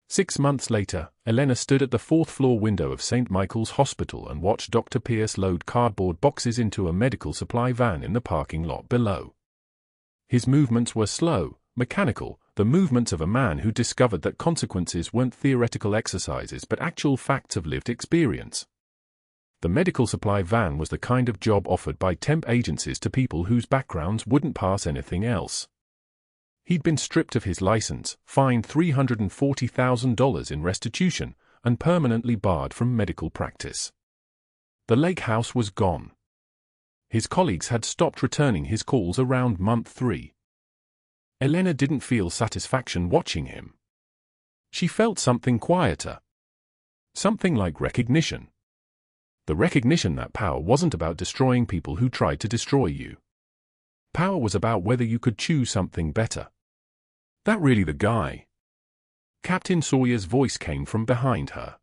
6 months later, Elena stood at the 4th-floor window of St. Michael's Hospital and watched Dr. Pierce load cardboard boxes into a medical supply van in the parking lot below. His movements were slow, mechanical, the movements of a man who discovered that consequences weren't theoretical exercises but actual facts of lived experience. The medical supply van was the kind of job offered by temp agencies to people whose backgrounds wouldn't pass anything else. He'd been stripped of his license, fined $340,000 in restitution, and permanently barred from medical practice. The lake house was gone. His colleagues had stopped returning his calls around month 3. Elena didn't feel satisfaction watching him. She felt something quieter. Something like recognition. The recognition that power wasn't about destroying people who tried to destroy you. Power was about whether you could choose something better. That really the guy? Captain Sawyer's voice came from behind her.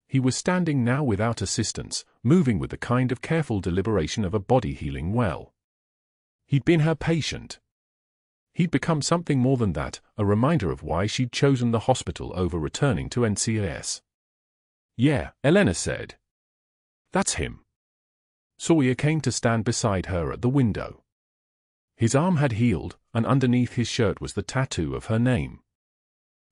He was standing now without assistance, moving with the kind of careful deliberation of a body healing well. He'd been her patient. He'd become something more than that, a reminder of why she'd chosen the hospital over returning to NCIS. Yeah, Elena said. That's him. Sawyer came to stand beside her at the window. His arm had healed, and underneath his shirt was the tattoo of her name.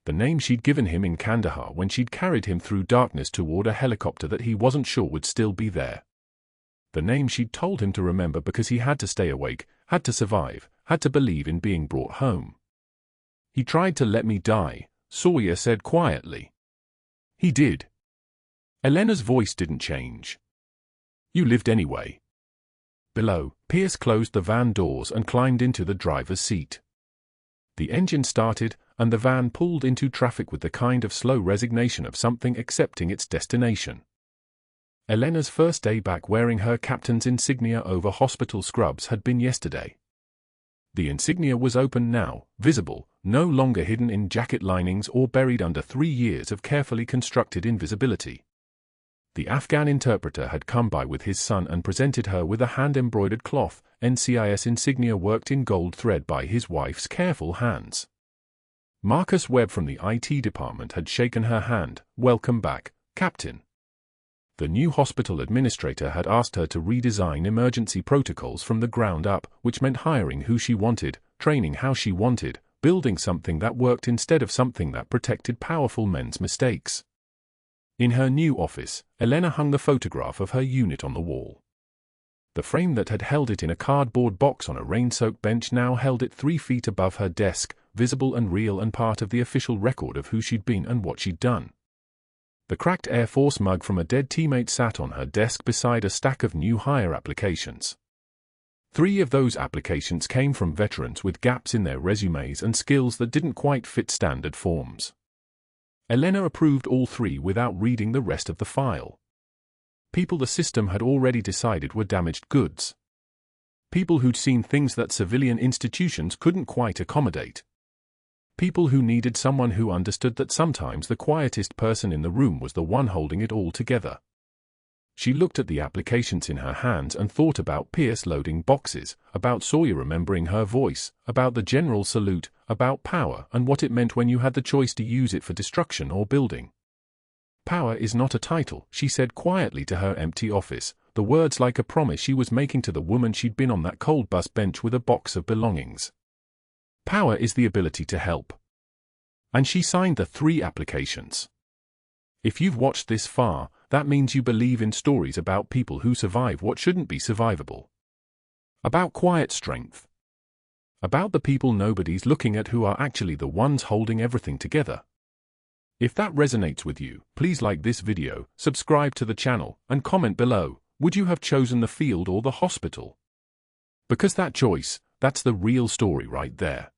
The name she'd given him in Kandahar when she'd carried him through darkness toward a helicopter that he wasn't sure would still be there. The name she'd told him to remember because he had to stay awake, had to survive, had to believe in being brought home. He tried to let me die, Sawyer said quietly. He did. Elena's voice didn't change. You lived anyway. Below, Pierce closed the van doors and climbed into the driver's seat. The engine started, and the van pulled into traffic with the kind of slow resignation of something accepting its destination. Elena's first day back wearing her captain's insignia over hospital scrubs had been yesterday. The insignia was open now, visible, no longer hidden in jacket linings or buried under 3 years of carefully constructed invisibility. The Afghan interpreter had come by with his son and presented her with a hand-embroidered cloth, NCIS insignia worked in gold thread by his wife's careful hands. Marcus Webb from the IT department had shaken her hand. "Welcome back, Captain." The new hospital administrator had asked her to redesign emergency protocols from the ground up, which meant hiring who she wanted, training how she wanted, building something that worked instead of something that protected powerful men's mistakes. In her new office, Elena hung the photograph of her unit on the wall. The frame that had held it in a cardboard box on a rain-soaked bench now held it 3 feet above her desk, visible and real and part of the official record of who she'd been and what she'd done. The cracked Air Force mug from a dead teammate sat on her desk beside a stack of new hire applications. 3 of those applications came from veterans with gaps in their resumes and skills that didn't quite fit standard forms. Elena approved all 3 without reading the rest of the file. People the system had already decided were damaged goods. People who'd seen things that civilian institutions couldn't quite accommodate. People who needed someone who understood that sometimes the quietest person in the room was the one holding it all together. She looked at the applications in her hands and thought about Pierce loading boxes, about Sawyer remembering her voice, about the general salute, about power and what it meant when you had the choice to use it for destruction or building. "Power is not a title," she said quietly to her empty office, the words like a promise she was making to the woman she'd been on that cold bus bench with a box of belongings. "Power is the ability to help." And she signed the 3 applications. If you've watched this far, that means you believe in stories about people who survive what shouldn't be survivable. About quiet strength. About the people nobody's looking at who are actually the ones holding everything together. If that resonates with you, please like this video, subscribe to the channel, and comment below, would you have chosen the field or the hospital? Because that choice, that's the real story right there.